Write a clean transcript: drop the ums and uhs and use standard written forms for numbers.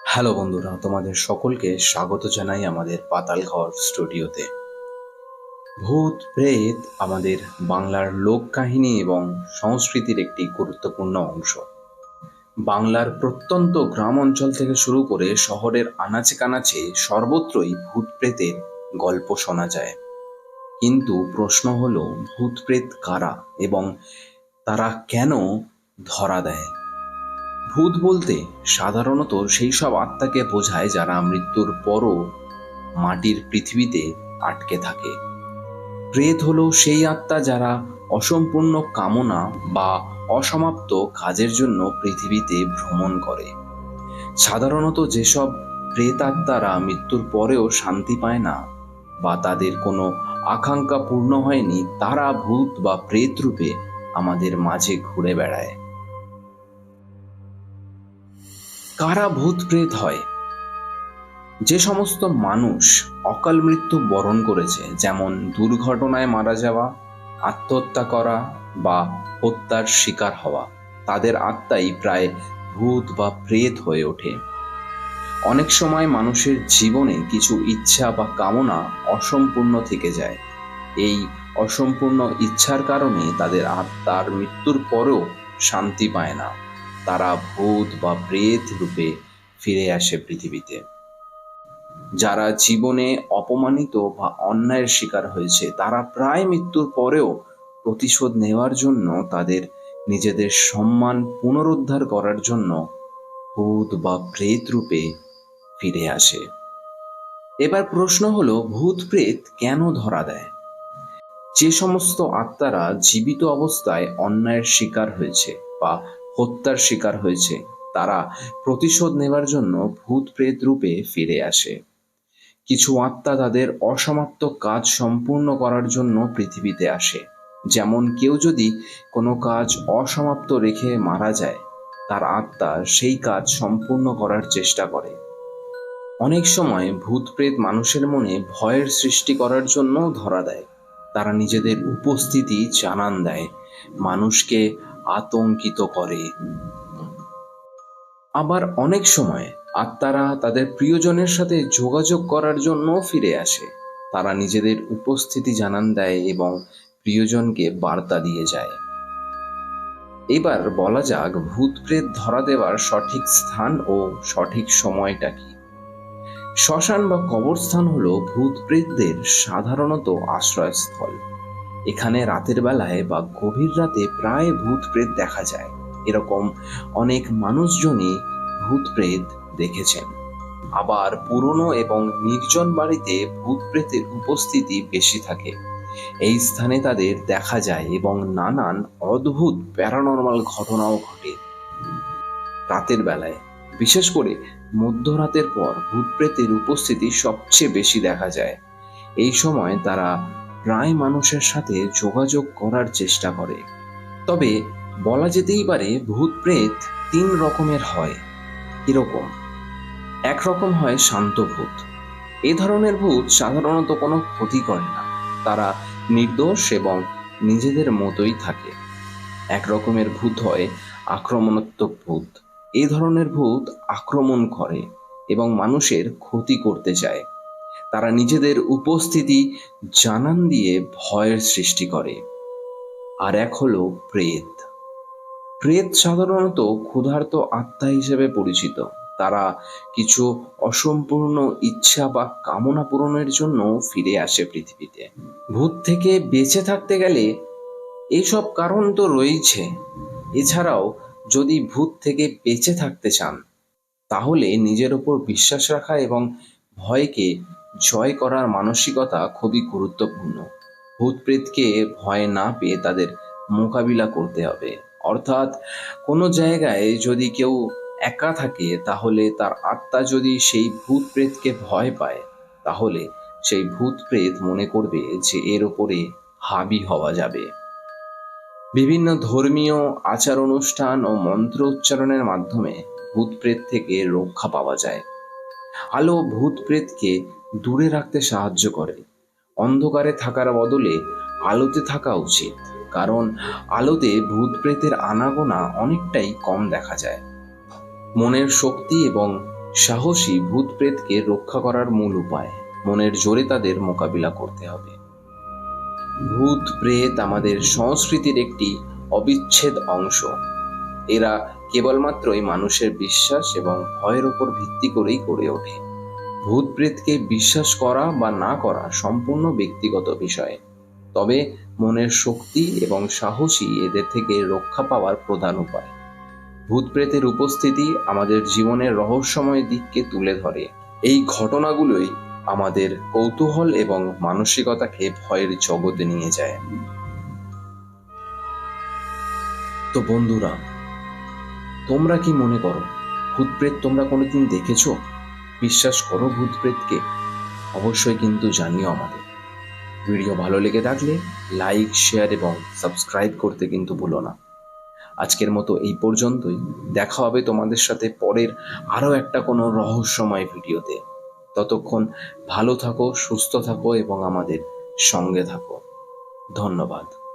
Hello বন্ধুরা, তোমাদের সকলকে স্বাগত জানাই আমাদের পাতালঘর স্টুডিওতে। ভূত প্রেত আমাদের বাংলার লোককাহিনী এবং সংস্কৃতির একটি গুরুত্বপূর্ণ অংশ। বাংলার প্রত্যন্ত গ্রাম অঞ্চল থেকে শুরু করে শহরের আনাচে কানাচে সর্বত্রই ভূত প্রেতের গল্প শোনা যায়। কিন্তু প্রশ্ন হলো, ভূত প্রেত কারা এবং তারা কেন ধরা দেয়? ভূত বলতে সাধারণত সেই সব আত্মাকে বোঝায় যারা মৃত্যুর পরও মাটির পৃথিবীতে আটকে থাকে। প্রেত হলো সেই আত্মা যারা অসম্পূর্ণ কামনা বা অসমাপ্ত কাজের জন্য পৃথিবীতে ভ্রমণ করে। সাধারণত যেসব প্রেত আত্মারা মৃত্যুর পরেও শান্তি পায় না বা তাদের কোনো আকাঙ্ক্ষা পূর্ণ হয়নি, তারা ভূত বা প্রেত রূপে আমাদের মাঝে ঘুরে বেড়ায়। কারা ভূত প্রেত হয়? যে সমস্ত মানুষ অকাল মৃত্যু বরণ করেছে, যেমন দুর্ঘটনায় মারা যাওয়া, আত্মহত্যা করা বা হত্যার শিকার হওয়া, তাদের আত্মাই প্রায় ভূত বা প্রেত হয়ে ওঠে। অনেক সময় মানুষের জীবনে কিছু ইচ্ছা বা কামনা অসম্পূর্ণ থেকে যায়। এই অসম্পূর্ণ ইচ্ছার কারণে তাদের আত্মার মৃত্যুর পরেও শান্তি পায় না। তারা ভূত বা প্রেত রূপে ফিরে আসে পৃথিবীতে। যারা জীবনে অপমানিত বা অন্যায়ের শিকার হয়েছে, তারা প্রায় মৃত্যুর পরেও প্রতিশোধ নেওয়ার জন্য, তাদের নিজেদের সম্মান পুনরুদ্ধার করার জন্য ভূত বা প্রেত রূপে ফিরে আসে। এবার প্রশ্ন হলো, ভূত প্রেত কেন ধরা দেয়? যে সমস্ত আত্মারা জীবিত অবস্থায় অন্যায়ের শিকার হয়েছে বা হত্যার শিকার হয়েছে, তারা প্রতিশোধ নেওয়ার জন্য ভূত প্রেত রূপে ফিরে আসে। কিছু আত্মা তাদের অসমাপ্ত কাজ সম্পূর্ণ করার জন্য পৃথিবীতে আসে। যেমন কেউ যদি কোনো কাজ অসমাপ্ত রেখে মারা যায়, তার আত্মা সেই কাজ সম্পূর্ণ করার চেষ্টা করে। অনেক সময় ভূত প্রেত মানুষের মনে ভয়ের সৃষ্টি করার জন্য ধরা দেয়। তারা নিজেদের উপস্থিতি জানান দেয়, মানুষকে আতঙ্কিত করে। আবার অনেক সময় আত্মারা তাদের প্রিয়জনের সাথে যোগাযোগ করার জন্য ফিরে আসে। তারা নিজেদের উপস্থিতি জানান দেয় এবং প্রিয়জনকে বার্তা দিয়ে যায়। এবার বলা যাক, ভূত প্রেত ধরা দেওয়ার সঠিক স্থান ও সঠিক সময়টা কি। শ্মশান বা কবরস্থান হলো ভূত প্রেতদের সাধারণত আশ্রয়স্থল। এখানে রাতের বেলায় বা গভীর রাতে প্রায় ভূত প্রেত দেখা যায়। এরকম অনেক মানুষজনই ভূত প্রেত দেখেছেন। আবার পুরনো এবং নির্জন বাড়িতে ভূত প্রেতের উপস্থিতি বেশি থাকে। এই স্থানে তাদের দেখা যায় এবং নানান অদ্ভুত প্যারানর্মাল ঘটনাও ঘটে। রাতের বেলায়, বিশেষ করে মধ্যরাতের পর, ভূত প্রেতের উপস্থিতি সবচেয়ে বেশি দেখা যায়। এই সময় তারা প্রায় মানুষের সাথে যোগাযোগ করার চেষ্টা করে। তবে বলা যেতেই পারে, ভূত প্রেত তিন রকমের হয়। কিরকম? একরকম হয় শান্ত ভূত। এ ধরনের ভূত সাধারণত কোনো ক্ষতি করে না, তারা নির্দোষ এবং নিজেদের মতোই থাকে। এক রকমের ভূত হয় আক্রমণাত্মক ভূত। এই ধরনের ভূত আক্রমণ করে এবং মানুষের ক্ষতি করতে চায়। তারা নিজেদের উপস্থিতি জানান দিয়ে ভয়ের সৃষ্টি করে। আর এক হলো প্রেত। প্রেত সাধারণত ক্ষুধার্ত আত্মা হিসেবে পরিচিত। তারা কিছু অসম্পূর্ণ ইচ্ছা বা কামনা পূরণের জন্য ফিরে আসে পৃথিবীতে। ভূত থেকে বেঁচে থাকতে গেলে এইসব কারণ তো রয়েছে। এছাড়াও যদি ভূত থেকে বেঁচে থাকতে চান, তাহলে নিজের ওপর বিশ্বাস রাখা এবং ভয়কে জয় করার মানসিকতা খুবই গুরুত্বপূর্ণ। ভূত প্রেতকে ভয় না পেয়ে তাদের মোকাবিলা করতে হবে। অর্থাৎ কোনো জায়গায় যদি কেউ একা থাকে, তাহলে তার আত্মা যদি সেই ভূত প্রেতকে ভয় পায়, তাহলে সেই ভূত প্রেত মনে করবে যে এর ওপরে হাবি হওয়া যাবে। বিভিন্ন ধর্মীয় আচার অনুষ্ঠান ও মন্ত্র উচ্চারণের মাধ্যমে ভূত প্রেত থেকে রক্ষা পাওয়া যায়। আলো ভূত প্রেতকে দূরে রাখতে সাহায্য করে। অন্ধকারে থাকার বদলে আলোতে থাকা উচিত, কারণ আলোতে ভূত প্রেতের আনাগোনা অনেকটাই কম দেখা যায়। মনের শক্তি এবং সাহসী ভূত প্রেতকে রক্ষা করার মূল উপায় মনের জোরে তাদের মোকাবিলা করতে হবে। ভূত প্রেত আমাদের সংস্কৃতির একটি অবিচ্ছেদ অংশ। এরা কেবলমাত্রই মানুষের বিশ্বাস এবং ভয়ের উপর ভিত্তি করেই গড়ে ওঠে। ভূত প্রেতকে বিশ্বাস করা বা না করা সম্পূর্ণ ব্যক্তিগত বিষয়, তবে মনের শক্তি এবং সাহসী এদের থেকে রক্ষা পাওয়ার প্রধান উপায়। ভূত প্রেতের উপস্থিতি আমাদের জীবনের রহস্যময় দিককে তুলে ধরে। এই ঘটনাগুলোই আমাদের কৌতূহল এবং মানসিকতাকে ভয়ের জগতে নিয়ে যায়। তো বন্ধুরা, তোমরা কি মনে করো ভূত প্রেত তোমরা কোনোদিন দেখেছো? বিশ্বাস করো ভূত প্রেতকে? অবশ্যই কিন্তু জানিও আমাদের। ভিডিও ভালো লেগে থাকলে লাইক, শেয়ার এবং সাবস্ক্রাইব করতে কিন্তু ভুলো না। আজকের মতো এই পর্যন্তই। দেখা হবে তোমাদের সাথে পরের আরও একটা কোনো রহস্যময় ভিডিওতে। ততক্ষণ ভালো থাকো, সুস্থ থাকো এবং আমাদের সঙ্গে থাকো। ধন্যবাদ।